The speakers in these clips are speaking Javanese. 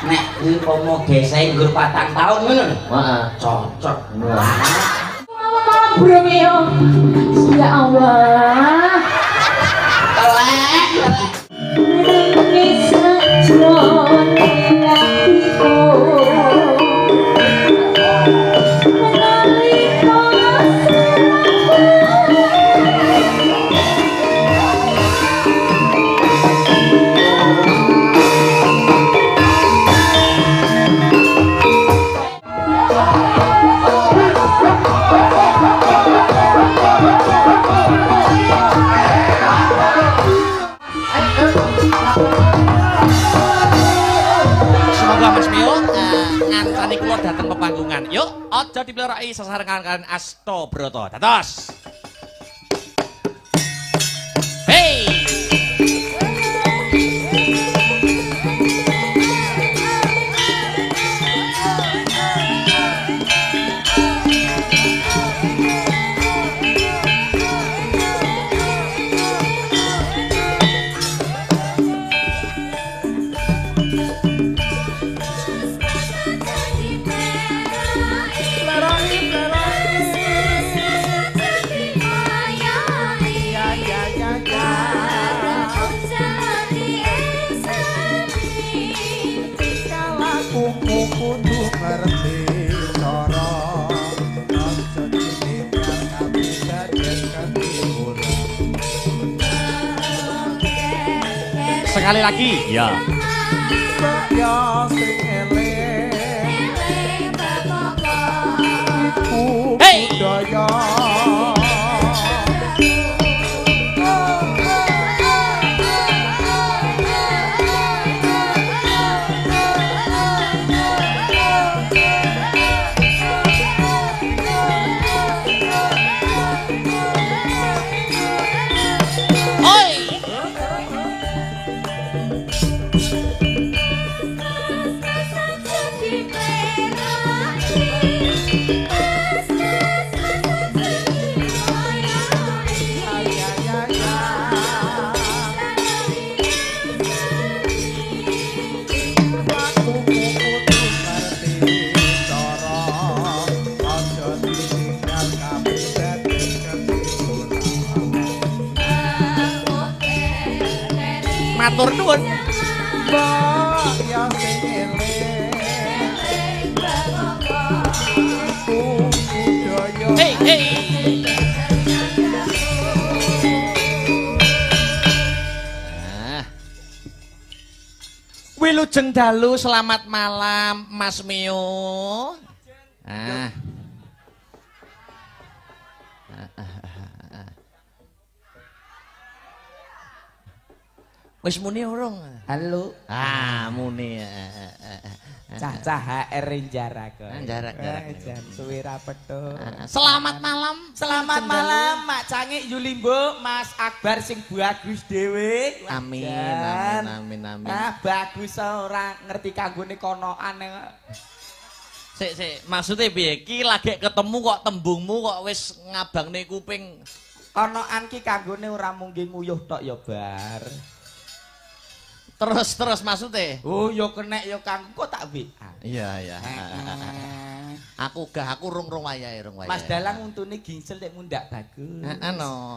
nek umpama gesek nggur 4 tahun ngono lho. Heeh. Cocok. Bromeo. Ya Allah. Telek. Bisa jone hatiku. Semoga Mas Mio ngancani kula dateng pepanggungan. Yuk, aja dipleroki sesarengan kalian Asto Broto. Dados. Hey. Sekali lagi, ya. Hey. Matur nuwun. Hey, hey. Wilujeng dalu, selamat malam Mas Mio. Wis muni urung? Halo. Muni. Cah-cah HR jarak. Jarak. Suwi rapetho. Selamat malam. Selamat malam Mak Cangik Yulimbo, Mas Akbar sing bagus dhewe. Amin. Nah, bagus ora ngerti kanggone konokan. Sik, maksudnya piye? Ki lagi ketemu kok tembungmu kok wis ngabangne kuping. Konokan ki kanggone ora mungkin nguyuh tok ya bar. Terus maksudnya? Oh, yo kenek yo kang kok tak WA. Iya. Aku rung wayahe. Mas Dalang untune gingsel nek mundak bagus.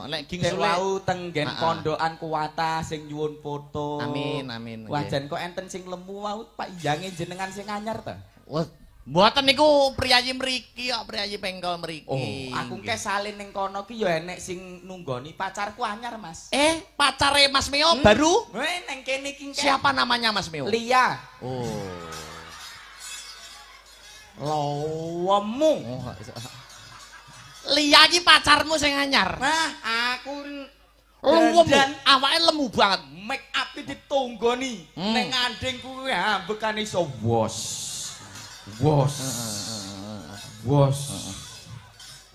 Nek gingsel wau tenggen pondokan kuwata sing nyuwun foto. Amin. Wah, jan kok enten sing lemu wau Pak Iyange jenengan sing anyar ta? Wah, mboten niku priyayi mriki kok, priyayi pengkol mriki. Oh, aku ke salin ning kono ki ya enek sing nunggoni pacarku anyar, Mas. Pacare Mas Mio baru? Neng kene ki. Siapa namanya Mas Mio? Lia. Oh. Lowemu. Lia iki pacarmu sing anyar. Nah, aku lemu, awake lemu banget. Make up ditunggoni. Ning anding kuwi ambekane iso Wos.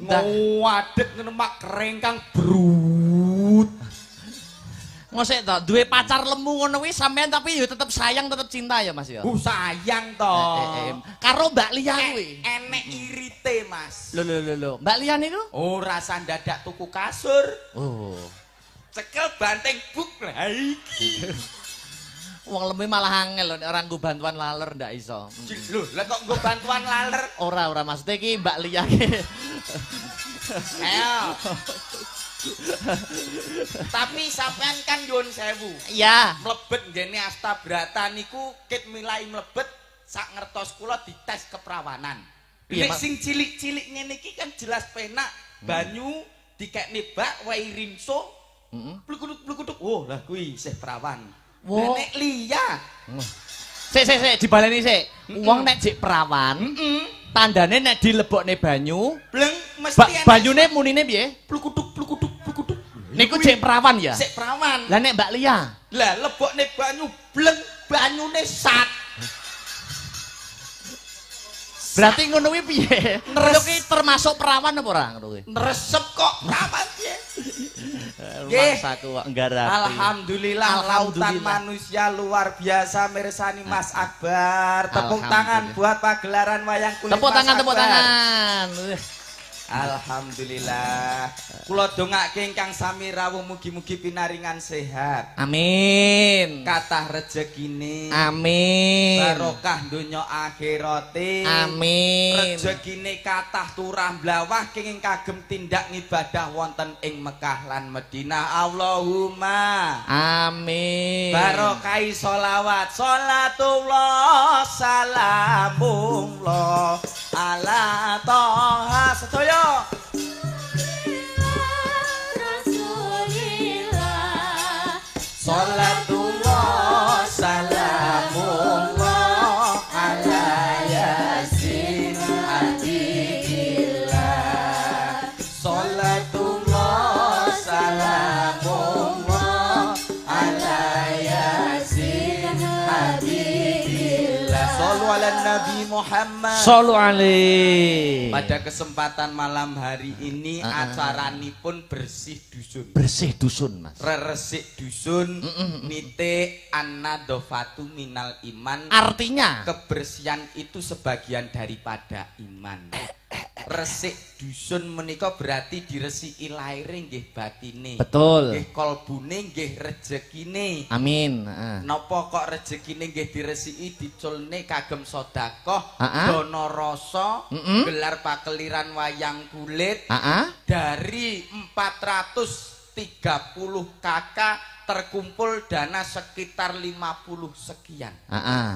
Ngadeg ngenemak kerengkang brut. Ngosek to, duwe pacar lemu ngono kuwi sampean tapi yo tetep sayang, tetep cinta ya Mas ya. Sayang to. Karo Mbak Lia kuwi. Enek irite, Mas. Lho. Mbak Lia niku? Oh, rasa dadak tuku kasur. Oh. Cekel banteng buk lah iki. Wong lemih malah angel lho nek ora nggo bantuan laler ndak iso. Lho, lah kok nggo bantuan laler? Ora maksudnya iki Mbak Lia ki. Ayo. Tapi sampean kan nyuwun sewu. Iya. Mlebet nggene Astabrata niku kit milai mlebet sak ngertos kula dites keperawanan. Iya, Nek sing cilik-cilik ngene iki kan jelas penak banyu dikekne bak wae rinso. Plukuduk. Oh, lah kuwi isih perawan. Wo. Nek Lia. Sik dibaleni sik. Wong nek jek perawan, tandane nek dilebokne banyu, Bleng mesti banyune munine piye? plukuduk. Niku jek perawan ya? Sik perawan. Lah nek Mbak Lia, Lah lebokne banyu bleng banyune sat. berarti ngono kuwi piye? Ngono kuwi termasuk perawan apa ora ngono kuwi? Neresep kok perawan piye? Mangsaku kok nggarapi. Alhamdulillah, lautan manusia luar biasa mirsani Mas Akbar. Tepuk tangan buat pagelaran wayang kulit. Tepuk Mas tangan. Akbar. Alhamdulillah. Kula dongake ingkang sami rawuh mugi-mugi pinaringan sehat. Amin. Kathah rejekine. Amin. Barokah donya akhirate. Amin. Rejekine kathah turah blawah kenging kagem tindak ngibadah wonten ing Mekah lan Madinah. Allahumma Amin. barokai sholawat sholatullah salamullah ala toha sedaya sholatullah salamullah ala yasin adillah sholatullah salamullah ala yasin adillah shollu ala nabi Muhammad. Shollu alaihi. Pada kesempatan malam hari ini acaranipun bersih dusun. Bersih dusun, Mas. Reresik dusun nite an-nadhofatu minal iman. Artinya Kebersihan itu sebagian daripada iman. Resik dusun menika berarti diresiki laire nggih batine. betul. Nggih kolbune nggih rejekine. Amin. Napa kok rejekine nggih diresiki diculne kagem sedekah, Heeh. dana rasa, gelar pakeliran wayang kulit dari 430 kakak terkumpul dana sekitar 50 sekian.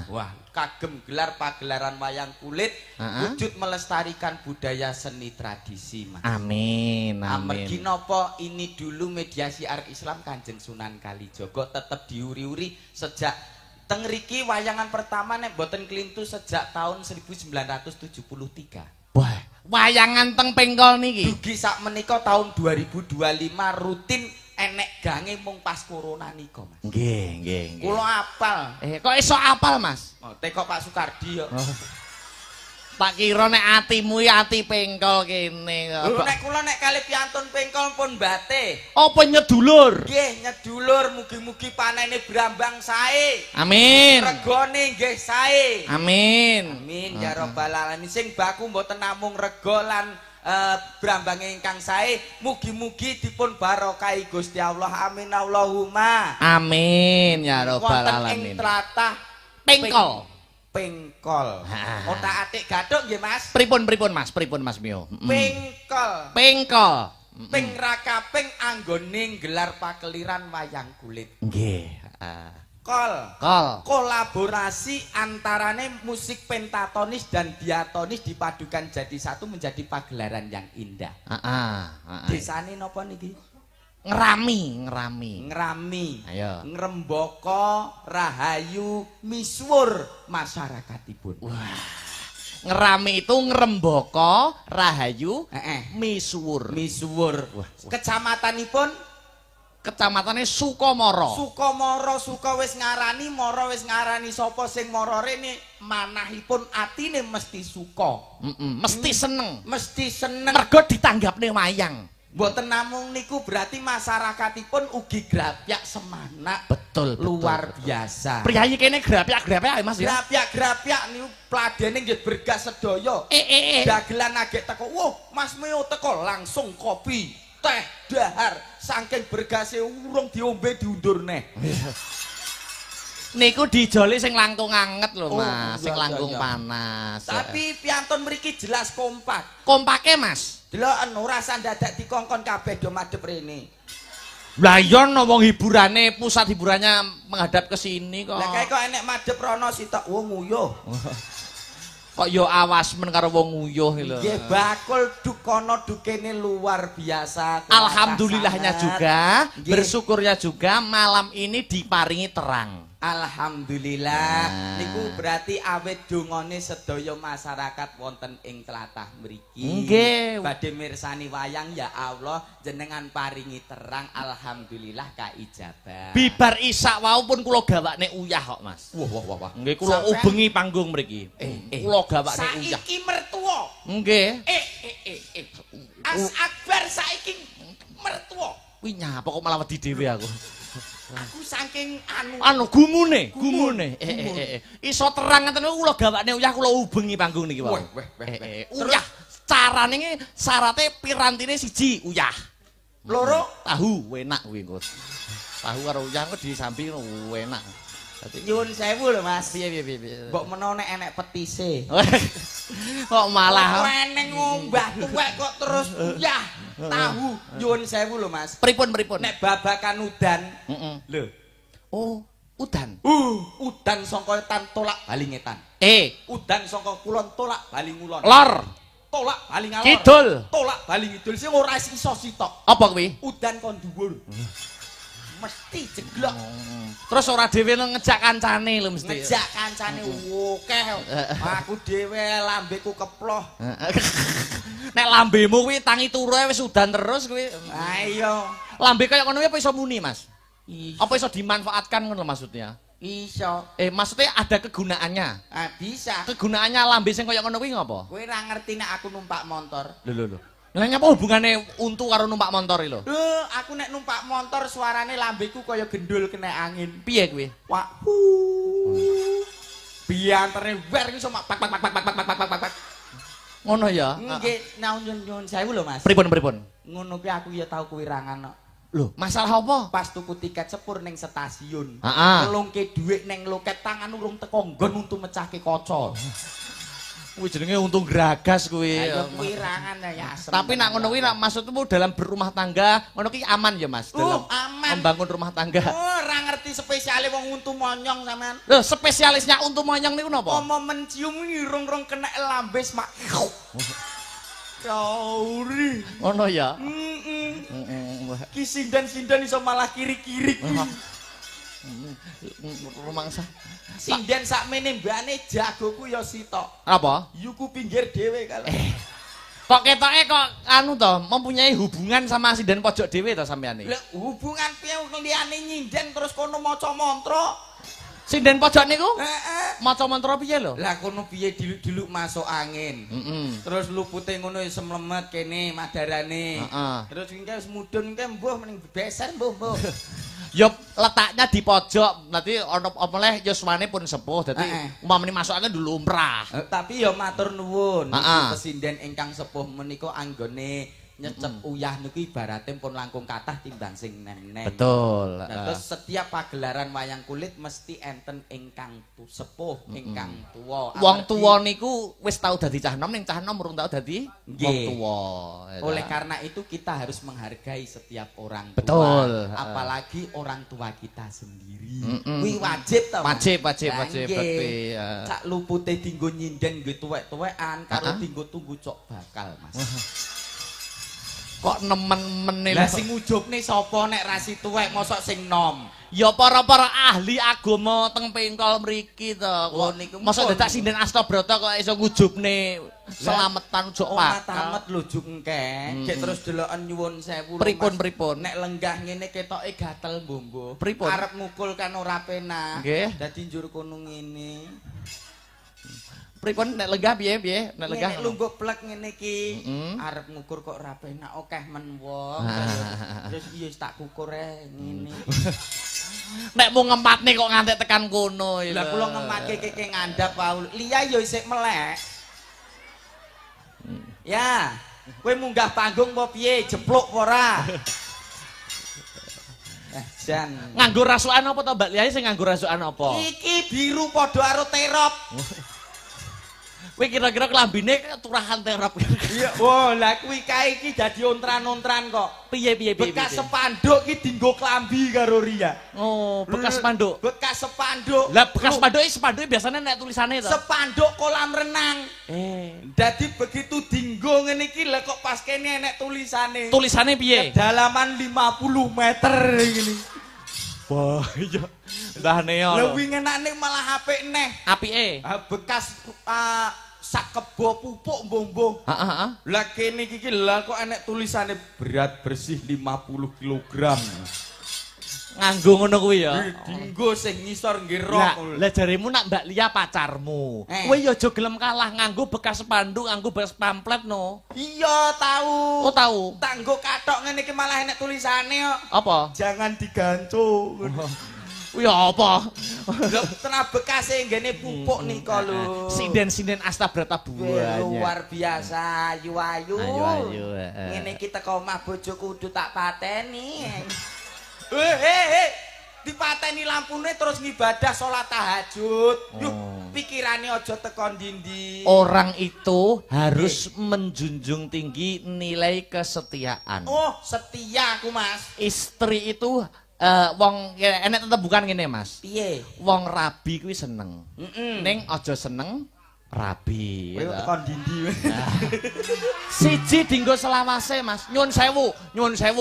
Wah, kagem gelar pagelaran wayang kulit wujud melestarikan budaya seni tradisi, Mas. Amin. Amargi napa ini dulu media siar Islam Kanjeng Sunan Kalijaga tetap diuri-uri sejak teng riki wayangan pertama nek boten kelintu sejak tahun 1973. Wah, wayangan teng Pengkol niki. Dugi sak menika tahun 2025 rutin enek gange mung pas corona nika, Mas. Nggih. Kula apal. Kok iso apal, Mas? Oh, teko Pak Sukardi ya. Tak kira nek atimu ya ati Pengkol kene. Lho nek kula nek kali piantun Pengkol pun bate. Apa nyedulur? Nggih, nyedulur mugi-mugi panene brambang sae. Amin. Regane nggih sae. Amin. Amin ya rabbal alamin. Sing baku mboten namung rega lan brambang ingkang sae, mugi-mugi dipun barokahi Gusti Allah. Amin Allahumma. Amin ya rabbal Wonten ing alamin. tlatah Pengkol. Pengkol. Otak-atik gathuk nggih, Mas. Pripun Mas? Pripun Mas Mio? Pengkol. Pengkol. Ping rakaping anggone gelar pakeliran wayang kulit. Nggih. Kol. Kolaborasi antarane musik pentatonis dan diatonis dipadukan jadi satu menjadi pagelaran yang indah. Desane napa niki? Ngerami. Ayo. Ngrembaka rahayu misuwur masyarakatipun. Wah. Ngerami itu ngrembaka rahayu misuwur. Kecamatannya Sukomoro. Suka wis ngarani, moro wis ngarani sapa sing moro rene manahipun atine mesti suka. Mesti seneng. Mergo ditanggapne wayang. Mboten namung niku berarti masyarakatipun ugi grapyak semanak. Betul. Luar biasa. Priyayi kene grapyak Mas ya. Grapyak niku pladene nggih bergas sedaya. Dagelan agek teko. Wah, Mas Meo teko langsung kopi, teh, dahar, saking bergase urung diombe diundur neh. Niku dijoli sing langkung anget lho, Oh, Mas. Sing iya, langkung iya. panas. Tapi piantun mriki jelas kompak. Kompake, Mas. Deloken ora sandadak dikongkon kabeh do madhep rene. Lah iya no wong hiburane, pusat hiburannya menghadap ke sini kok. Lah kae kok enek madhep rono sitok wong nguyuh. Kok yo awas men karo wong nguyuh lho. Nggih bakul dukono dukene luar biasa. Alhamdulillahnya Sangat. juga, Nggih. bersyukurnya juga malam ini diparingi terang. Alhamdulillah Nah. niku berarti awet dongane sedaya masyarakat wonten ing tlatah mriki. Nggih. Badhe mirsani wayang ya Allah jenengan paringi terang alhamdulillah kaijabah. Bibar isak wau pun kula gawakne uyah kok, Mas. Wah. Nggih kula Sampean- ubengi panggung mriki. Kula gawakne uyah. Saiki mertua. Nggih. As Akbar saiki mertua. Kuwi nyapa kok malah wedi dhewe aku. Aku saking Anu gumune. Iso terang ngeten niku kula gawakne uyah kula ubengi panggung niki wae. Weh. Uyah carane nge syarate pirantine siji uyah. Loro Tahu enak kuwi engko. Tahu karo uyah engko disambi enak. Dadi nyuwun sewu lho Mas. piye. Mbok menawa nek enek petise. Kok malah Weneng ngombah tuwek kok terus uyah. Tahu nyuwun sewu lho Mas. pripun? Nek babakan udan. Lho. Oh, udan. Udan saka etan tolak bali ngetan. Udan saka kulon tolak bali ngulon. Lor. Tolak bali ngalor. Kidul. Tolak bali ngidul sing ora iso sitok. Apa kuwi? Udan kon dhuwur. Mesti jeglok. Terus ora dhewe ngejak kancane lho mesti. Ngejak kancane akeh. Aku dhewe lambeku keploh. Nek lambemu kuwi tangi turu wis udan terus kuwi. Ayo. Lambe kaya ngono kuwi apa iso muni, Mas? Apa iso dimanfaatkan ngono maksudnya? Iso. Maksudnya ada kegunaannya. Bisa. Kegunaannya lambe sing kaya ngono kuwi ngopo? Kowe ora ngerti nek aku numpak motor. Lho. Lah nyapa hubungane untu karo numpak motor iki lho? Aku nek numpak motor suarane lambeku kaya gendul kena angin. Piye kuwi? Wah. Bianterne wer iso pak. Ngono ya. Nggih, nyuwun sewu lho Mas. Pripun? Ngono kuwi aku ya tau kuwirangan kok. Lho, masalah apa? Pas tuku tiket sepur ning stasiun. Heeh. Ngelungke dhuwit ning loket tangan urung teko nggon untuk mecahke kaca. Kuwi jenenge untung gragas kuwi. Ayo kuwirangan ya asem. Tapi nak ngono kuwi maksudmu dalam berumah tangga, ngono ki aman ya Mas dalam aman. membangun rumah tangga. Ora ngerti spesiale wong untu monyong sampean. Loh, spesialisnya untu monyong niku napa? Apa mencium ini rong-rong kena lambes mak. Kauri. Ngono ya. Ki sindan-sindan iso malah kiri-kiri. Rumangsa. Sinden sakmene mbane jagoku ya sitok. Apa? Yuku pinggir dhewe kalau. Kok ketoke kok anu to, mempunyai hubungan sama sinden pojok dhewe to sampean iki. Lah hubungan piye liyane nyinden terus kono maca mantra. Sinden pojok niku? Heeh. Maca mantra piye lho? Lah kono piye diluk-diluk masuk angin. Terus lupute ngono ya semlemet kene madarane. Terus engke wis mudhun engke mbuh mending beser mbuh. Ya letaknya di pojok, nanti ono opoleh yuswane pun sepuh, dadi umpamane masuk angin dulu lumrah. Tapi ya matur nuwun, Heeh. pesinden ingkang sepuh menika anggone nyecep uyah niku ibarate pun langkung kathah timbang sing nem-nem. Betul. Nah, terus setiap pagelaran wayang kulit mesti enten ingkang sepuh, ingkang tuwa. Wong tuwa niku wis tau dadi cah nom, ning cah nom urung tau dadi wong Nggih. tuwa. Oleh karena itu kita harus menghargai setiap orang tua. Betul. Apalagi orang tua kita sendiri. Kuwi wajib to. Wajib. Nah, Tapi nggih. Cak lupute dinggo nyinden nggo tuwek-tuwekan karo dinggo tunggu cok bakal, Mas. kok nemen-mene Lah sing ujubne sapa nek rasi tuwek mosok sing nom? ya para-para ahli agama teng pengkol mriki to. Oh, niku Mosok dadak sinden Astabrata kok iso ngujubne selametan ujug Tamat pakal. lho juk engke. Gek terus deloken nyuwun sewu. lho, Pripun? Mas. Nek lenggah ngene ketoke gatel mbombo. Pripun? Arep ngukul kan ora penak. Nggih. Dadi njur kono ngene. Pripun nek lenggah piye? Nek lenggah. Nek lungguh plek ngene iki arep ngukur kok ora penak akeh men wong. Terus iya tak kukur ngene. Nek mau ngempatne kok ngantek tekan kono. Lah kula ngematke keke ngandhap wae. Liya ya isih melek. Ya, kowe munggah panggung apa piye? Jepluk apa ora? jan. Nganggo rasukan apa to Mbak Liai sing nganggo rasukan apa? Iki biru padha karo terop. Kowe kira-kira klambine turahan terop. Iya, wah lah kuwi kae iki dadi ontran-ontran kok. Piye. Bekas sepanduk iki dienggo klambi karo Ria. Oh, bekas spanduk. Bekas sepanduk. Lah bekas spanduk biasanya nek tulisane to. Sepanduk kolam renang. Dadi begitu dienggo ngene iki lah kok pas kene enek tulisane. Tulisane piye? Kedalaman 50 meter ngene. Wah, iya. Mbah Neo. Lebih ngenane malah apik neh. Apike? Bekas sak kebo pupuk mbombo. Heeh. Lah kene iki lah kok enek tulisane berat bersih 50 kg. Nganggo ngono kuwi ya. Dinggo sing ngisor nggih rok. Lah jaremu nak Mbak Lia pacarmu. Kowe ya aja gelem kalah nganggo bekas spanduk, nganggo bekas pamflet no. Iya tahu. Oh tahu. Tak nggo kathok ngene iki malah enek tulisane kok. Apa? Jangan digancu. Kuwi apa? Lho tenan bekase nggene pupuk nika lho. Sinden-sinden Astabrata buahnya. Luar biasa, ayu-ayu. Ayu-ayu. Ngene iki teko omah bojoku kudu tak pateni. Dipateni lampune terus ngibadah salat tahajud. Yuh, pikirane aja teko ndi-ndi. Orang itu harus menjunjung tinggi nilai kesetiaan. Oh, setia aku, Mas. Istri itu wong enek tetep bukan ngene, Mas. Piye? Wong rabi kuwi seneng. Ning aja seneng rabi. Kowe teko ndi-ndi. Siji dinggo selawase, Mas. Nyun sewu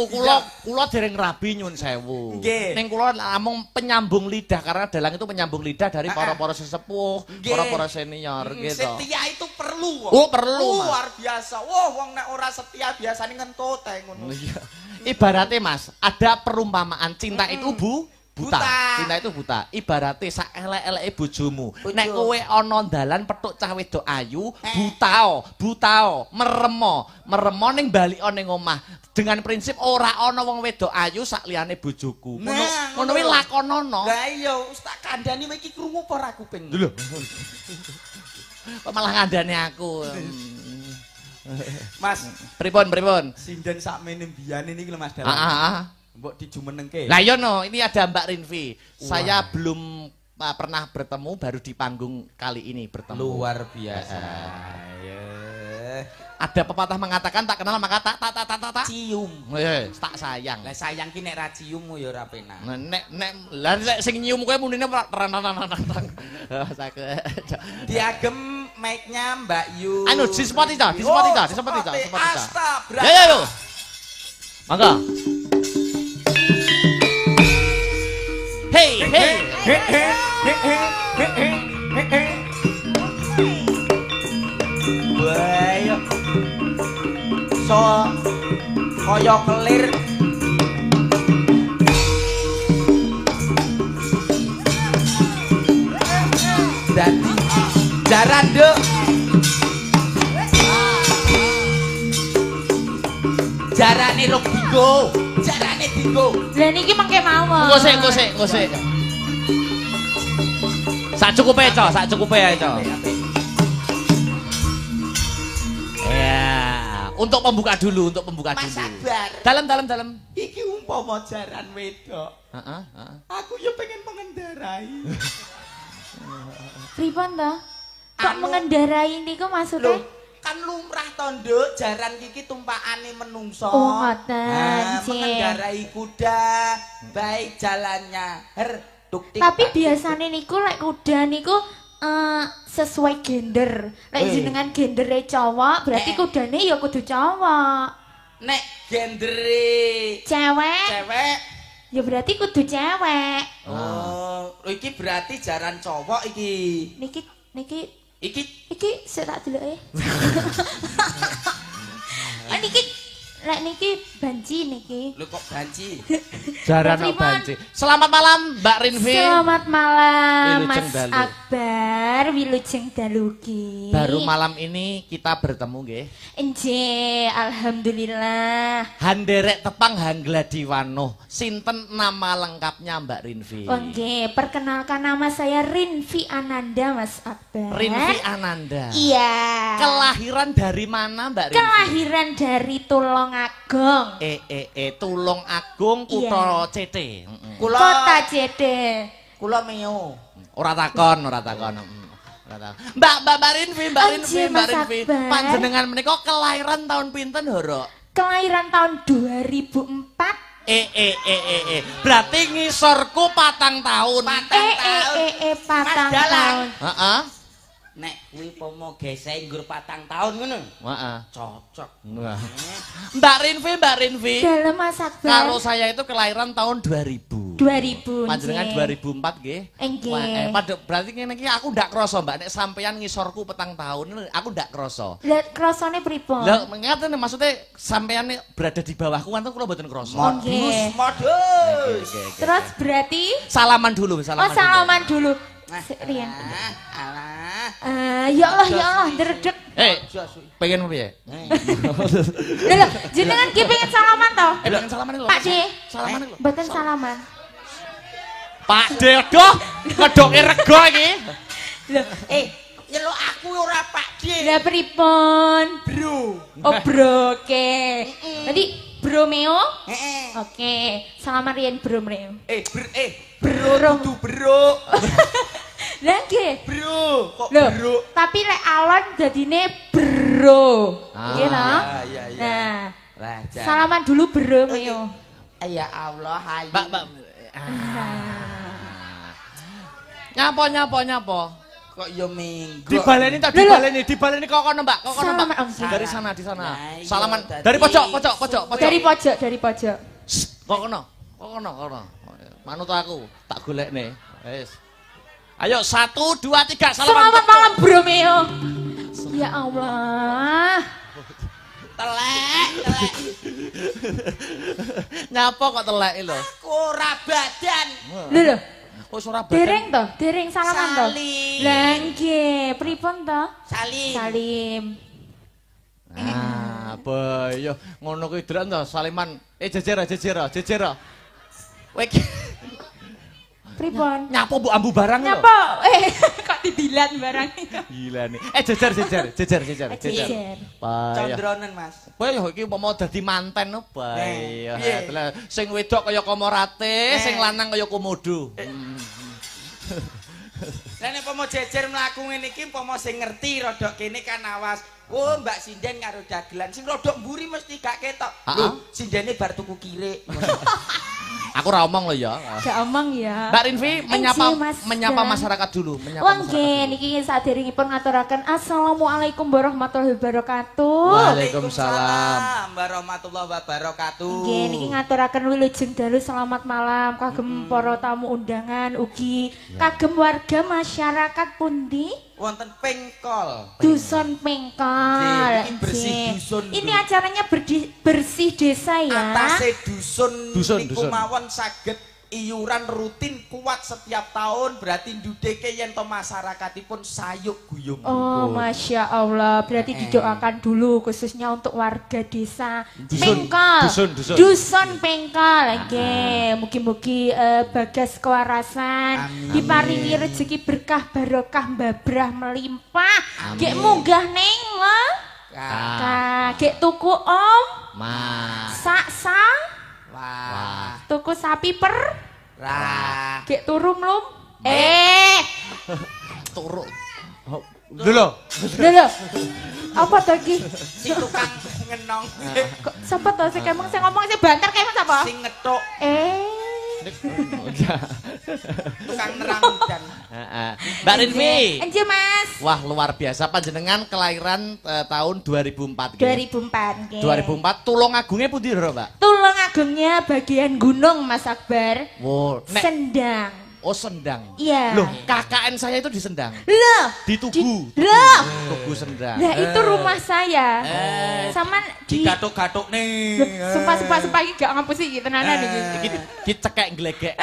kula dereng rabi nyun sewu. Ning kula namung penyambung lidah karena dalang itu penyambung lidah dari para sesepuh, para senior gitu. Setia itu perlu. Oh, perlu. Luar biasa. Wah, wong nek ora setia biasane ngentut ae ngono. Ibaratnya, Mas, ada perumpamaan cinta itu buta. Cinta itu buta. Ibaratnya sak elek-eleke bojomu. Nek kowe ana dalan petuk cah wedok ayu, buta, meremo ning bali ning omah. Dengan prinsip ora ana wong wedok ayu sak liyane bojoku. Ngono kuwi lakonono. Lah iya, tak kandhani iki krungu apa ora kuping. Lho. Kok malah ngandani aku. Mas, pripun? Sinden sakmene mbiyen niki lho Mas Dalang. Mbok dijumenengke. Lah iya no, ini ada Mbak Rinvi. Saya belum pernah bertemu, baru di panggung kali ini bertemu. Luar biasa. Ada pepatah mengatakan tak kenal maka tak cium. Tak sayang. Lah sayang ki nek ra cium ya ora penak. Nek sing nyium kowe munine Diagem mic-nya Mbak Yu. Anu disepoti ta. Astaga. Yo. Mangga. Hey. Wah, so kaya kelir. Dadi jaran nduk. Jarane rok digo. Lah niki mangke mawon. Engko sik. Sak cukupe ae, Cok. Ya, untuk pembuka dulu. Mas sabar. Dalam. Iki umpama jaran wedok. Heeh. Aku ya pengen mengendarai. Pripun to? Kok mengendarai niku maksudnya? Kan lumrah to, Nduk, jaran iki tumpakane menungso. Oh, ngoten, mengendarai kuda, baik jalannya. Tapi biasanya niku lek kuda niku sesuai gender. Lek jenengan gendere cowok, berarti kudane ya kudu cowok. Nek gendere cewek, ya berarti kudu cewek. Oh, iki berarti jaran cowok iki. Iki sik tak deloke. Niki banci niki. Lho kok banci? Jaran banci. Selamat malam Mbak Rinvi. Selamat malam Mas Akbar, wilujeng dalugi. Baru malam ini kita bertemu nggih. Nggih, alhamdulillah. Handerek tepang Hangladiwanoh. Sinten nama lengkapnya Mbak Rinvi? Oh nggih, perkenalkan nama saya Rinvi Ananda Mas Akbar. Rinvi Ananda. Iya. Kelahiran dari mana Mbak Rinvi? Kelahiran dari Tulungagung. Tulungagung. Tulung Agung Kutha CT. Kota CT. Kula meo. Ora takon. Mbak Rinvi. Panjenengan menika kelahiran tahun pinten, Horo? Kelahiran tahun 2004. Berarti ngisorku 4 tahun. 4 tahun. Heeh. Nek kuwi pomo gesek nggur 4 tahun ngono. Heeh. Cocok. Mbak Rinvi. Dalam Mas Akbar. Kalau saya itu kelahiran tahun 2000. 2000. Panjenengan 2004 nggih. Nggih. Berarti ngene iki aku ndak krasa, Mbak. Nek sampeyan ngisorku 4 tahun aku ndak krasa. Lah krasane pripun? Lah ngaten maksudnya sampeyan berada di bawahku kan kula mboten krasa. Modus. Terus berarti Salaman dulu. salaman dulu. Rian. Ya Allah, dredeg. Pengen piye? Lho, jenengan ki pengen salaman to? Pengen salaman lho. Pak D. Salaman lho. Mboten salaman. Pak D, aduh, ngedoke rego iki. Lho, Nyeluk aku ora Pak D. lah pripun? Bro. Oh, bro, oke. Nanti Bro Meo? Heeh. Oke, salaman Rian Bro Meo. Bro tuh bro. Lah nggih. Bro, kok Loh, bro? tapi lek alon dadine bro. Nggih no? Iya. Nah, Lah, salaman dulu Bro Meo. Ya Allah, hayu. Mbak. Nyapa. Kok yo minggu. Dibaleni kok kono Mbak, kok kono Mbak. Salaman, Om. Dari sana, di sana. Nah, iya, Salaman tadi. dari pojok. Dari pojok. Kok kono. Manut aku, tak golekne. Wis. Ayo 1 2 3 Selamat malam Bro Meo. Ya Allah. Telek. Nyapa kok telek lho. Aku ora badan. Lho, Oh Surabaya. dereng salaman to. Salim. Lah nggih, pripun to? Salim. Boyo ngono kuwi dran to saliman. Jejer. Kowe Pripun? nyapo mbok ambu barang lho. Nyapa? Kok didilat barang. Gila nih. Jejer. Jejer. Bayo. Condronen, Mas. Bayo iki umpama dadi manten no bayo. Piye? Sing wedok kaya Komorate, sing lanang kaya Komodo. Lah nek pomo jejer mlaku ngene iki pomo sing ngerti rodok kene kan awas. Oh, Mbak Sinden karo dagelan sing rodok mburi mesti gak ketok. Lho, sindene bar tuku kirik. Aku ora omong lho ya. Gak omong ya. Mbak Rinvi Mas menyapa Dan. masyarakat dulu, Wong nggih niki saderengipun ngaturaken assalamualaikum warahmatullahi wabarakatuh. Waalaikumsalam. Warahmatullahi wabarakatuh. Nggih niki ngaturaken wilujeng dalu selamat malam kagem para tamu undangan ugi kagem warga masyarakat pundi Wonten Pengkol. Dusun Pengkol. Nggih, ini bersih Nggih. dusun, Ini Bro. acaranya bersih desa ya. Atase dusun niku dusun. mawon saged iuran rutin kuat setiap tahun berarti ndudeke yen to masyarakatipun sayuk guyung. Oh, Masya Allah. Berarti didoakan dulu khususnya untuk warga desa Pengkol. Dusun Pengkol. Oke, mugi-mugi bagas kewarasan, Amin. diparingi rezeki berkah barokah mbabrah melimpah. Gek munggah neng lah. Gek tuku om. Mas. Sak. Wah. Tuku sapi per. Rah. Gek turu mlum. Turu. Lho. Lho. Apa to iki? Si tukang ngenong. Kok sapa to sing kemeng sing ngomong sing banter kemeng sapa? Sing ngethuk tukang nerang hujan. Mbak Rinvi. Enje Mas. Wah, luar biasa panjenengan kelahiran tahun 2004 nggih. 2004 nggih. 2004 Tulungagunge pundi lho, Mbak? Tulungagungnya bagian gunung Mas Akbar. Wow. Sendang. Oh, Sendang. Iya. Loh, KKN saya itu di Sendang. Loh. Di Tugu. Loh. Tugu Sendang. Lah itu rumah saya. Sama di Gatuk-gatuk nih. sumpah iki gak ngapusi iki tenanan iki. Iki cekek glegek.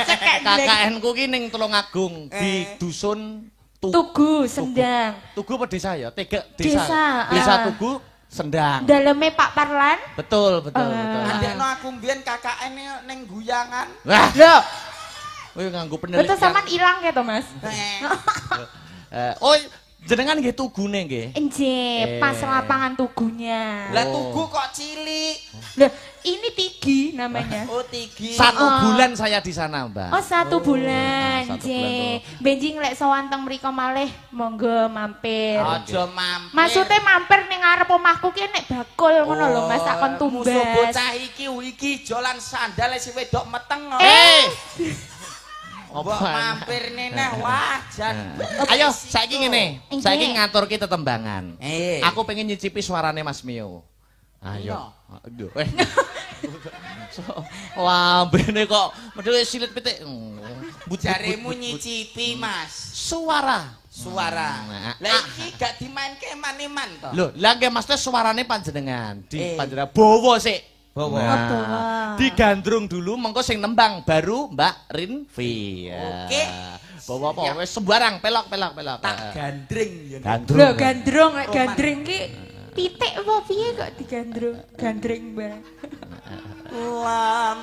Cekek KKN ku ki ning Tulungagung di dusun Tugu Sendang. Tugu apa desa ya? Desa. Desa Tugu Sendang. Daleme Pak Parlan. Betul. Andekno aku mbiyen KKN ning guyangan. Wah, Loh. kowe nganggo penelitian. Betul sampean ilang ya to Mas? Oh, Jenengan nggih tugune nggih. Nggih, pas lapangan tugunya. Lah tugu kok cilik. Lah, ini Tigi namanya. Oh, Tigi. 1 bulan saya di sana, Mbak. Oh, 1 bulan. 1 bulan Nggih. Benjing lek sowan teng mriko malih monggo mampir. Aja mampir. Maksudnya mampir ning ngarep omahku ki nek bakul ngono lho, Mas, tak kon tumbas. Musuh bocah iki jolan sandal si wedok meteng. Mbok mampir nene wajan. Ayo saiki ngene, saiki ngaturke tetembangan. Aku pengen nyicipi suarane Mas Mio. Ayo. Aduh. Wah, bene kok medhe silit pitik. Jaremu nyicipi, Mas. Suara. Lah iki gak dimainke man-man to. Lho, lah nggih Mas suarane panjenengan. Di panjenengan bawa sik. Bawa. Digandrung dulu mengko sing nembang baru Mbak Rinvi. Oke. Bawa apa wis sembarang pelok. Tak gandring ya. Lho, gandrung nek gandring ki titik apa piye kok digandrung? Gandring bareng.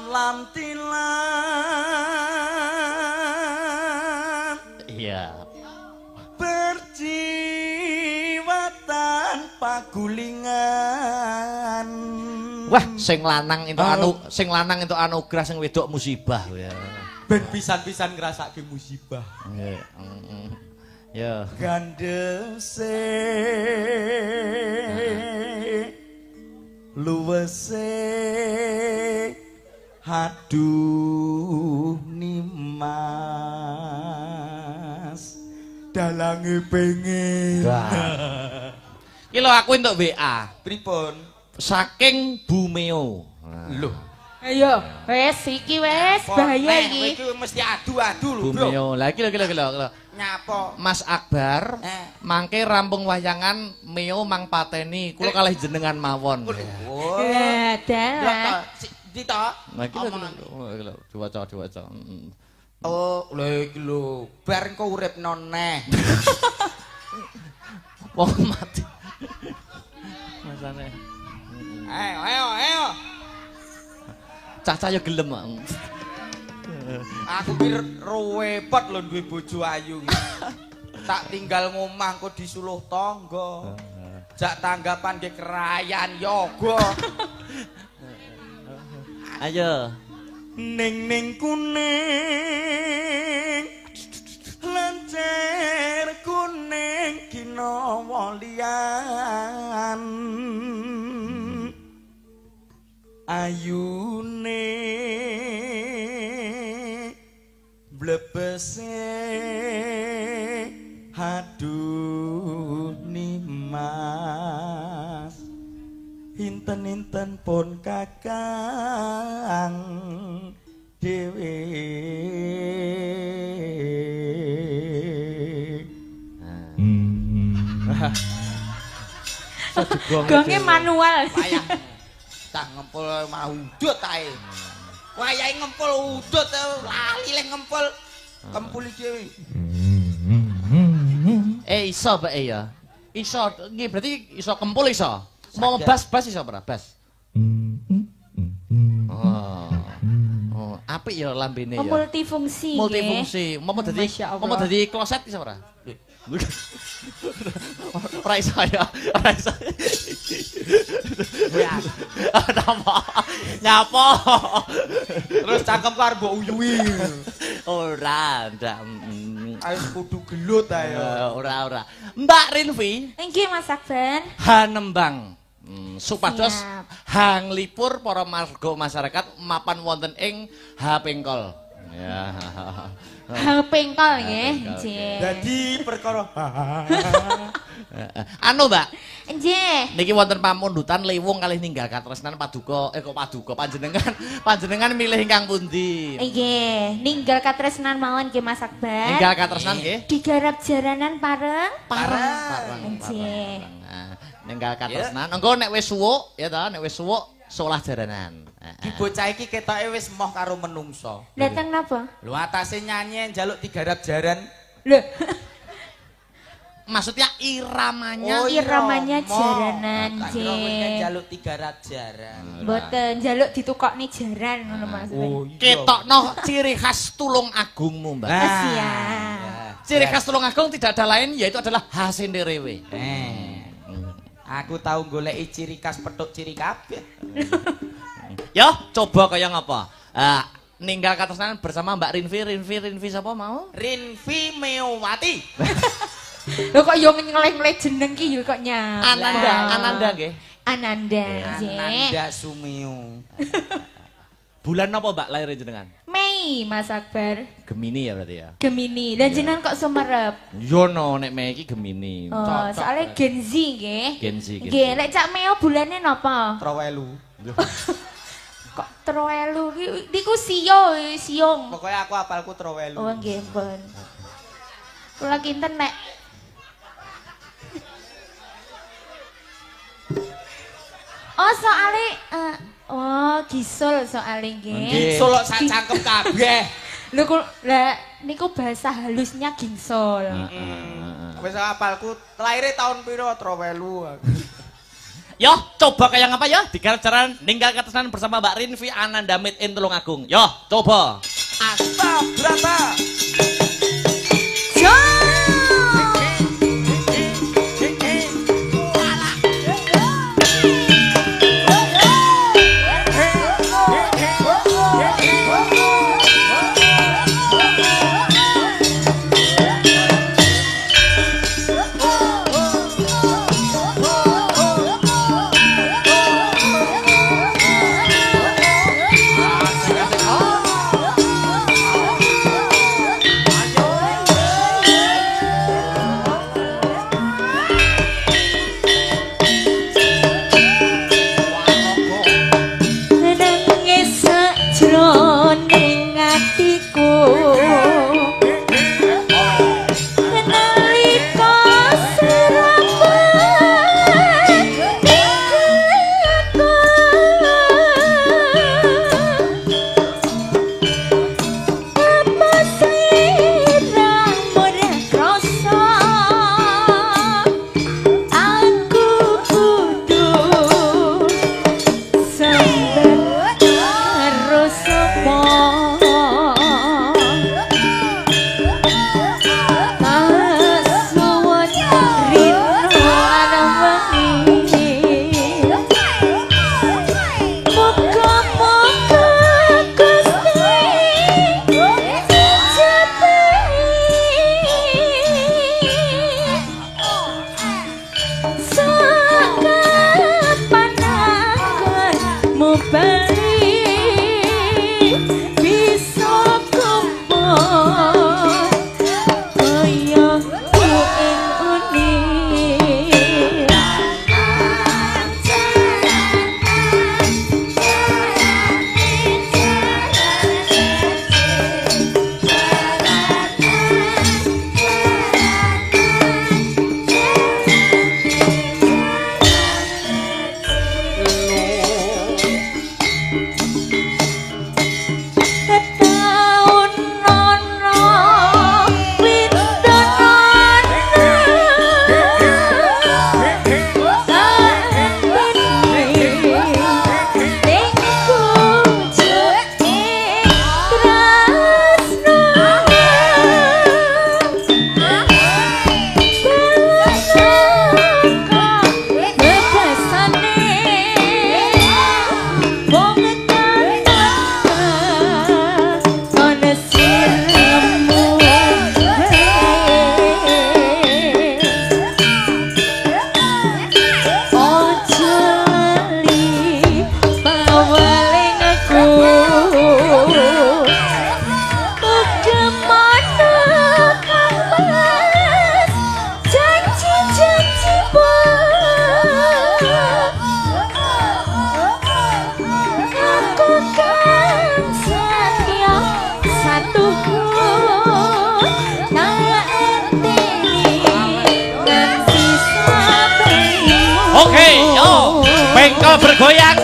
Lam tilam. Iya. Berjiwa tanpa gulingan. Wah, sing lanang entuk anugerah sing wedok musibah ya. Ben pisan-pisan ngrasake musibah. Nggih. Ya. Gandese luwese aduh nimas dalange pengen. Ki lho aku entuk WA. Pripun? Saking Bumeo. Lho. Ayo, wes iki wes bahaya iki. Iki mesti adu-adu lho, Bro. Bumeo. Lah iki lho. Nyapa? Mas Akbar, mangke rampung wayangan Meo mang pateni, kula kalih jenengan mawon. Oh. Dalah. Dita. Nah iki lho diwaca. Oh, lha iki lho, bar engko urip noneh. Wong mati. Masane. Ayo. Cah-cah yo gelem. Aku ki repot lho duwe bojo ayu. Tak tinggal ngomah kok disuluh tangga. Jak tanggapan ge kerayan yoga. Ayo. Ning kuning. Lancer kuning kinawa liyan. Ayune blebese aduh nimas inten-inten pun kakang dhewe Gonge manual. Tak ngempul mau udut ae. Wayahe ngempul udut lali le ngempul. Kempuli dhewe. Iso Pak ya. Iso nggih berarti iso kempul iso. Mau bas iso ora? Bas. Oh, apik ya lambene ya. Multifungsi. Mau dadi kloset iso ora? Ora iso ya. Nyapa? Terus cangkem ku arep mbok uyuhi. Ora, ndak. Ayo kudu gelut ae. Ora. Mbak Rinvi, Nggih Mas Akbar. hanembang. Supados Siap. hang lipur para marga masyarakat mapan wonten ing Hapengkol. Ya. Pengkol nggih. Nggih. Dadi perkara Anu, Mbak. Nggih. Niki wonten pamundutan liwung kalih ninggal katresnan paduka panjenengan milih ingkang pundi? Nggih, ninggal katresnan mawon nggih Mas Akbar. Ninggal katresnan nggih. Digarap jaranan pareng. Pareng. Ninggal katresnan. Engko nek wis suwuk ya ta, nek wis suwuk solah jaranan. Ki bocah iki ketoke wis moh karo menungso. Dateng napa? Lho atase nyanyi njaluk digarap jaran. Lho. Maksudnya iramanya. Oh, iramanya jaranan nggih. Njaluk digarap jaran. Mboten njaluk ditukokne jaran ngono maksudnya. Oh, iya. Ketokno ciri khas Tulung Agungmu, Mbak. Siap. Ciri khas Tulungagung tidak ada lain yaitu adalah hasenderewe. Aku tahu goleki ciri khas petuk ciri kabeh. Yo, coba kaya ngapa? Ninggal katresnan bersama Mbak Rinvi sapa mau? Rinvi Meowati. Lho kok yo ngeleh-ngeleh jeneng ki yo kok nyala. Ananda nggih. Ananda Sumio. Bulan apa Mbak lahir jenengan? Mei Mas Akbar. Gemini ya berarti ya. Gemini. Dan jenengan kok sumerep? Yo no nek Mei iki Gemini. Oh, soalnya Gen Z nggih. Gen Z. Nggih, lek Cak Meo bulane napa? Trowelu. Kok Trowelu ki niku siung. Pokoke aku apalku Trowelu. Oh nggih, pun. Kula kinten nek oh soalnya gisul soalnya nggih. Gisul kok sak cangkem kabeh. Lho kok lah niku bahasa halusnya gingsul. Wis apalku lahirnya tahun piro Trowelu. Yo, coba kayak ngapa ya? Digarap-jaran ninggal katresnan bersama Mbak Rinvi Ananda Made in Tulungagung. Yo, coba. Asta Brata. Bengkel bergoyang.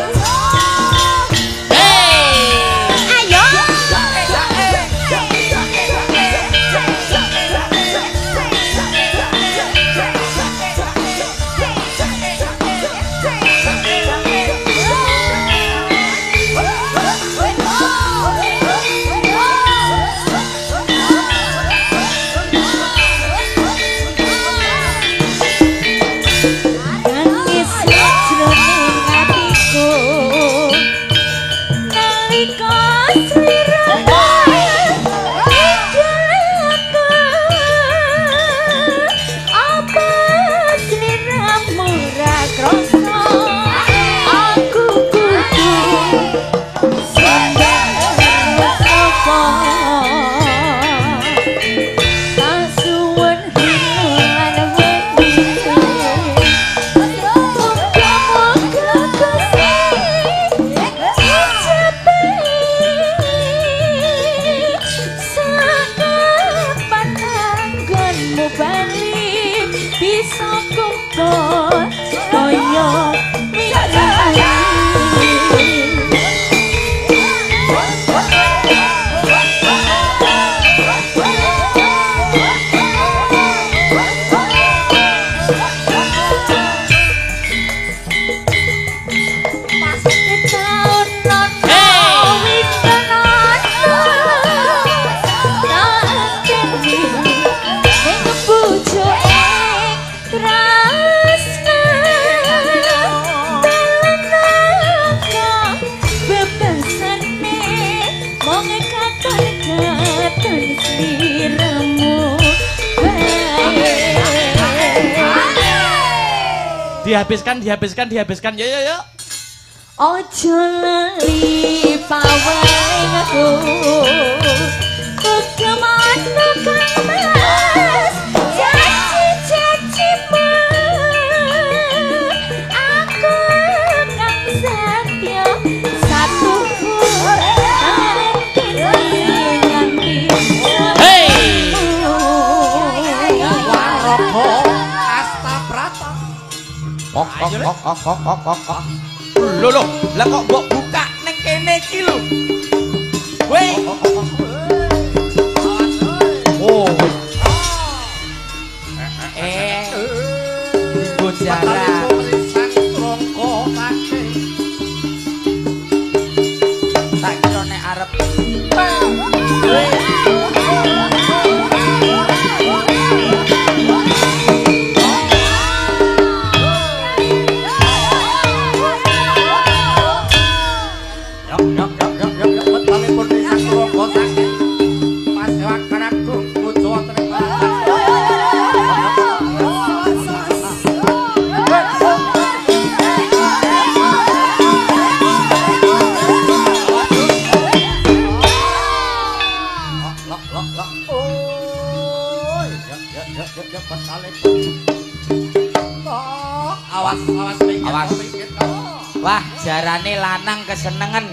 iso kumpul kaya dihabiskan. Yo. Ojo lali pawengku kemana kang mas janji aku kang setia satu nganti Waroko Astabrata. Kok. Lho, lah kok mbok buka ning kene iki lho. Weh. Oh. Ibu jalan. Rongko kake. Tak kira nek arep. Awas. Wah, jarane lanang kesenengan.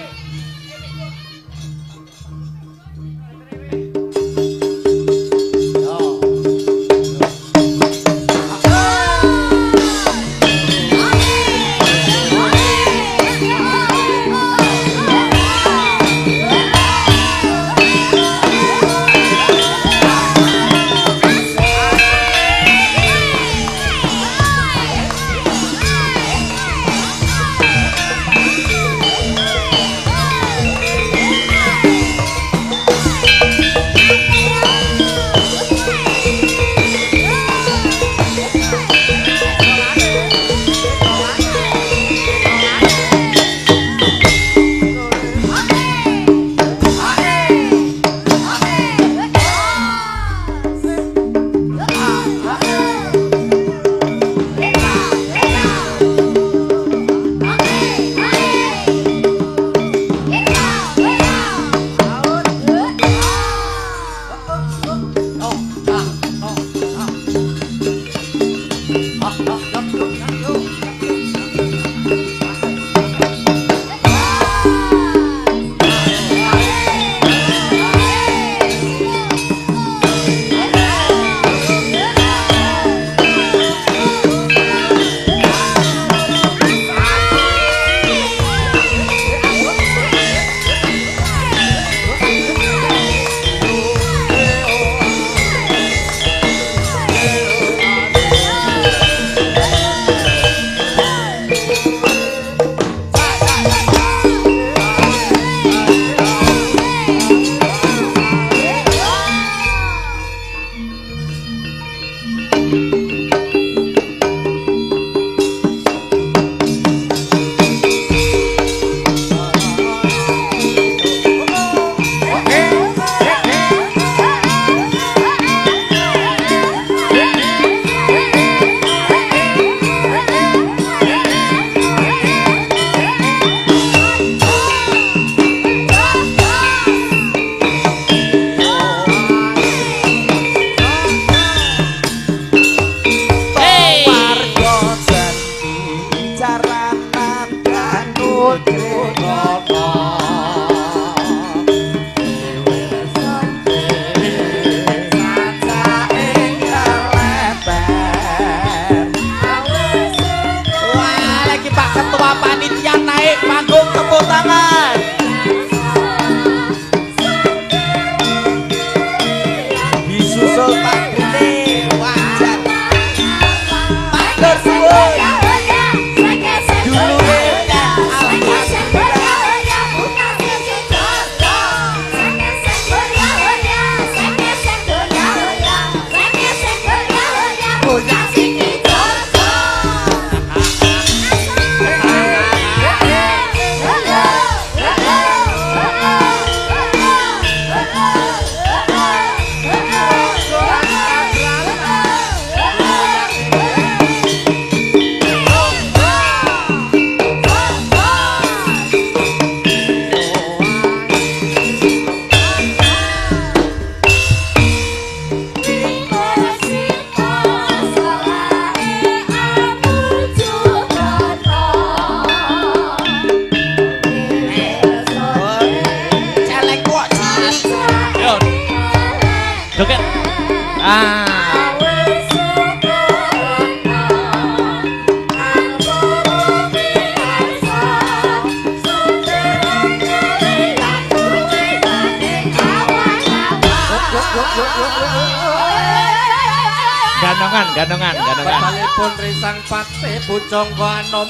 ganongan. Batalipun risang pate bujong anom.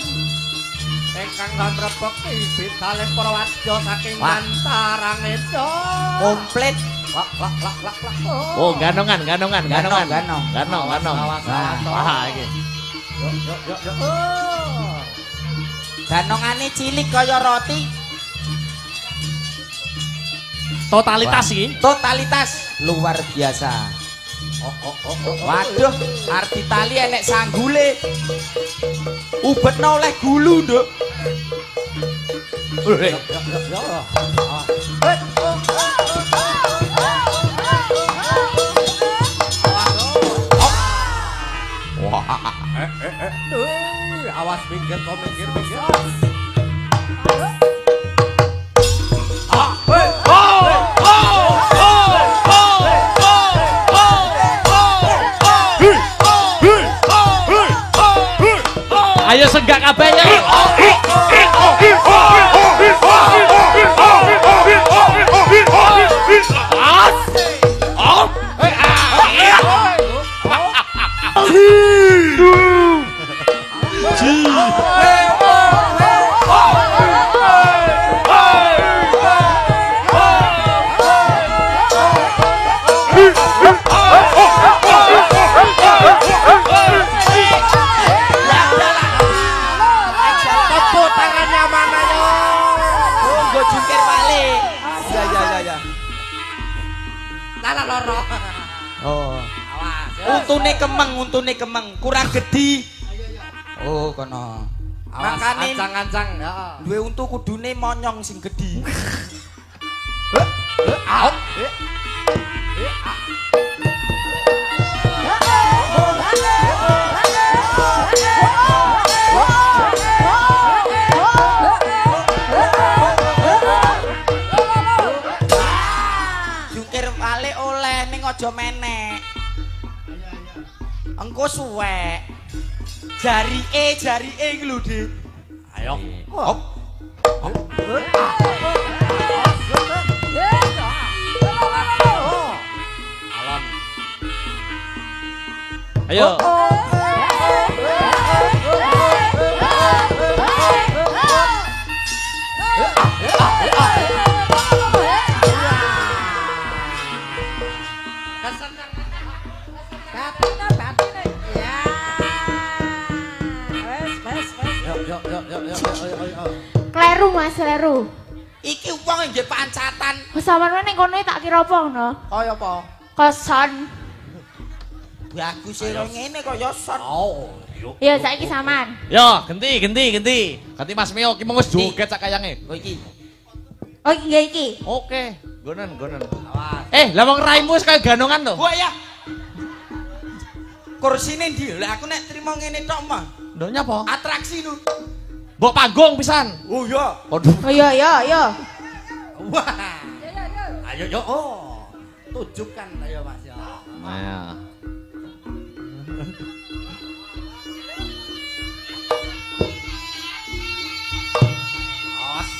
Engkang ngrepeki bitale Prawadya saking Mantarang Edo. Komplit. Oh, ganongan. Ganong. Wah, iki. Yuk. Ganongane cilik kaya roti. Totalitas luar biasa. Waduh, arti tali enek sanggule. Ubetno oleh gulu, Nduk. Awas minggir. Ayo senggak kabehnya. Untune kemeng, kurang gede. Oh, kono. Makane ancang-ancang ya. Duwe untu kudune monyong sing gede. Jungkir balik oleh ning aja menek. Engko suwek. Jarike iki lho, Dik. Ayo. Hop. Alon. Ayo. Kleru Mas, kleru. Iki wong nggih pancatan. Sampeyan ning kono tak kira apa ngono? Kaya apa? Koson. Bagus e ngene kaya son. Oh, yuk. Ya saiki sampean. Yo, ganti. Ganti Mas Mio ki mung wis joget sak kayange. Oh iki. Oh nggih iki. Oke, gonen. Awas. Lah wong raimu wis kaya ganongan to. Gua ya. Kursine ndi? Lah aku nek trimo ngene tok mah. Ndok nyapa? Atraksi nu. Mbok panggung pisan. Oh iya. Waduh. Oh iya. Wah. Ayo yo. Oh. Tujukan ayo Mas ya. Nah. Awas.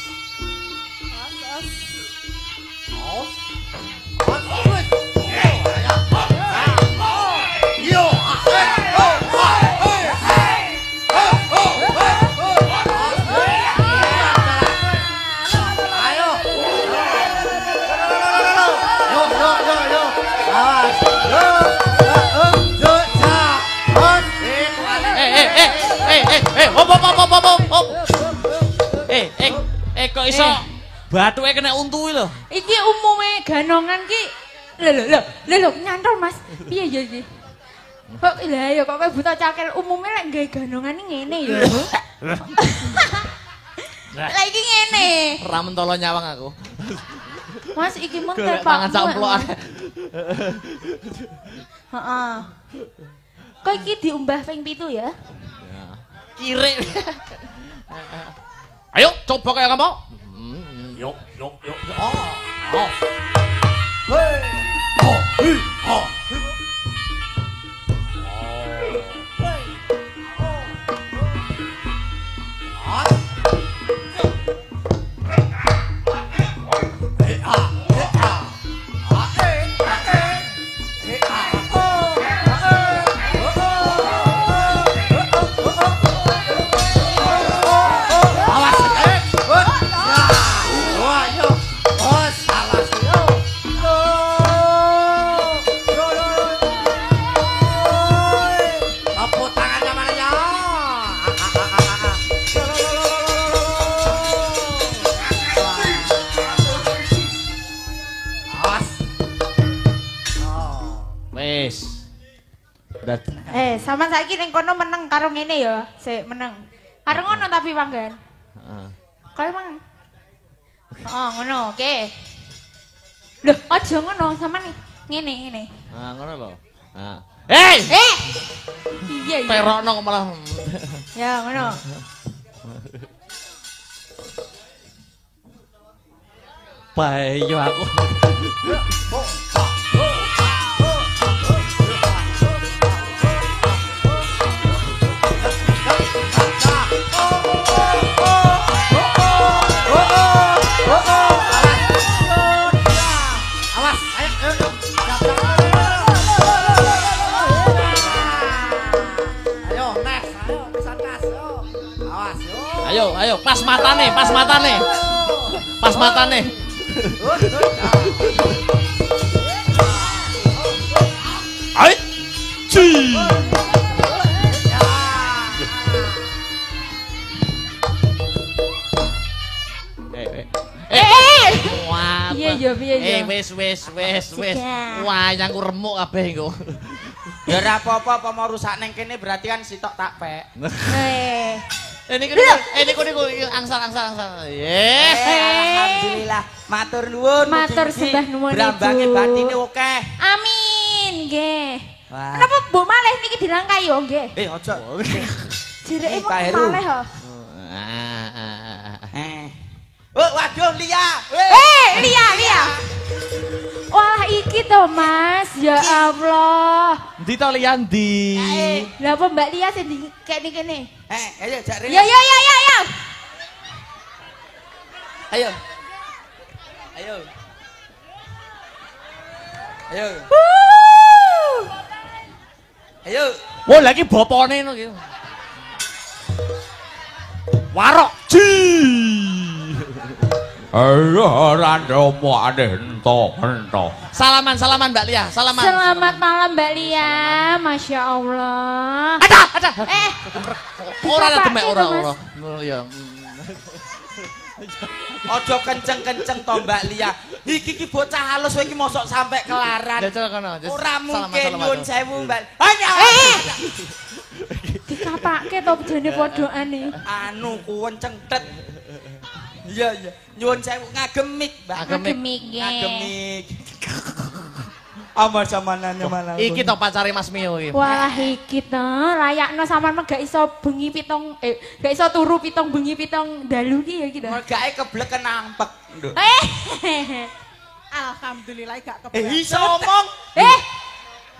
Kok iso bathuke kena untu lho. Iki umume ganongan ki. Lho nyantol Mas. Piye ya iki? Kok lha ya kok kowe buta cakil umume lek gawe ganongan ngene ya. Lah iki ngene. Ra mentolo nyawang aku. Mas iki mung Golek tepak. mangan sak emplokan. Heeh. Kok iki diumbah ping 7 ya? Kirik. Ayo coba kayak kamu. Yuk. Oh. Hei. Oh. Sampean saiki ning kono meneng karo ngene ya. Sik meneng. Karo ngono tapi panggan. Heeh. Kaya mang. Oh, ngono, oke. Loh, aja ngono, sampean ngene. Ngono lho. Iya. Perokno malah. Ya, ngono. Bayo aku. Ayo, pas matane. Ayo. Ci. Iya. Wis. Wayangku remuk kabeh engko. Ya ora apa-apa mau rusak ning kene berarti kan sitok tak pek. Niku angsal. Alhamdulillah. Matur nuwun. Matur sembah nuwun. Brambange batine akeh. Amin, nggih. Kenapa mbok malih niki dirangkai yo nggih? Aja. Jereke malih ho. Waduh Lia. Lia. Wah, iki to, Mas. Ya Allah. Ndi to Lia ndi? Lah apa Mbak Lia sing kene kene? Ayo jak rene. Ya. Ayo. Wah, lagi bapane ngono iki. Warok ji. Ora ndomo ento. Salaman Mbak Lia, salaman. Selamat malam Mbak Lia, Masya Allah. Ada. Ora ada demek ora. Ya. Aja kenceng-kenceng to Mbak Lia. Iki bocah halus kowe iki mosok sampe kelaran. Ora mungkin nyuwun sewu Mbak. Dikapake to bejane podoane. Anu kuwen cengtet. Iya. Nyuwun sewu ngagemik, Mbak. Ngagemik. Amar samanane malah. Iki to pacare Mas Mio iki. Wah, iki to layakno sampean gak iso bengi pitung gak iso turu pitung bengi pitung dalu ki ya iki to. Mergae kebleken ampek. Alhamdulillah gak kebleken. Iso omong.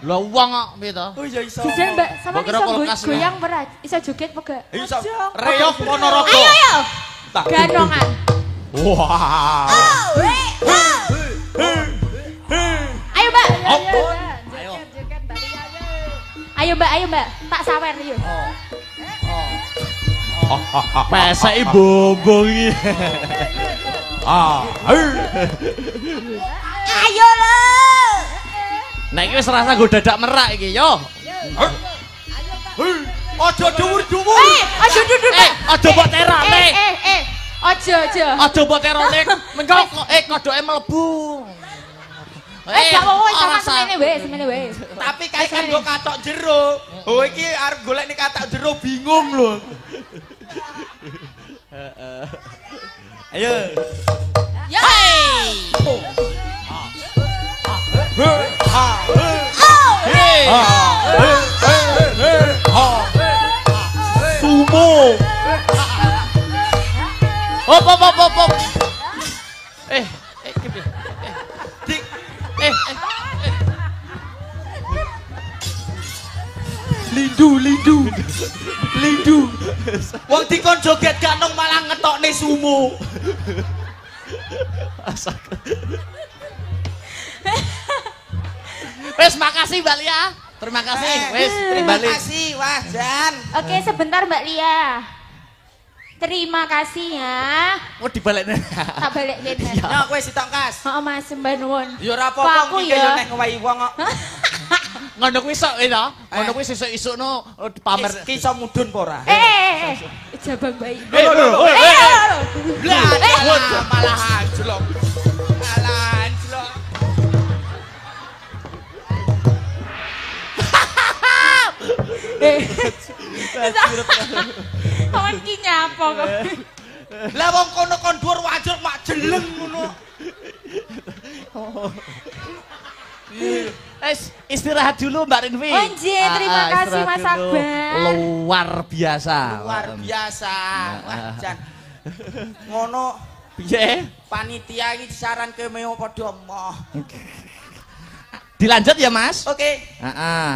Lah wong kok piye to? Oh iya iso. Jajan Mbak, sampean iso goyang ora? Iso joget apa gak? Iso. Reog Ponorogo. Ayo. Ganongan. Wah. Ayo Mbak. Ayo. Ayo Mbak. Tak sawer yo. Peseki bombong iki. Ayo lho. Nek iki wis rasa nggo dadak merak iki yo. Aja dhuwur-dhuwur. Aja dhuwur. Aja mbok terone. Aja. Aja mbok terone. Mengko kodoke mlebu. Gak apa-apa semene wis. Tapi kae kan nggo katok jero. Oh iki arep golek ning katok jero bingung lho. Ayo. Ya. Sumo. Hop. Lindu. Wong dikon joget gak nong malah ngetokne sumo. Wes makasih Mbak Lia. Terima kasih. Wes Terima kasih Wajan. Oke, sebentar Mbak Lia. Terima kasih ya. Oh dibalekne. Tak balik kene. Nah kowe sitok kas. Heeh Mas, sembah nuwun. Ya ora apa-apa iki yo nek ngowahi wong kok. Ngono kuwi sok to. Ngono kuwi sesuk-isukno pamer. Ki iso mudhun apa ora? Jabang bayi. Lah malah anjlok. Malah anjlok. Kawan ki nyapa kok. Lah wong kono kon dhuwur wajur mak jeleng ngono. Istirahat dulu Mbak Rinvi. Oh nggih, terima kasih Mas Akbar. Luar biasa. Luar biasa. Wah, jan. Ngono piye? Panitia iki disaranke meo padha emoh. Dilanjut ya, Mas? Oke. Heeh,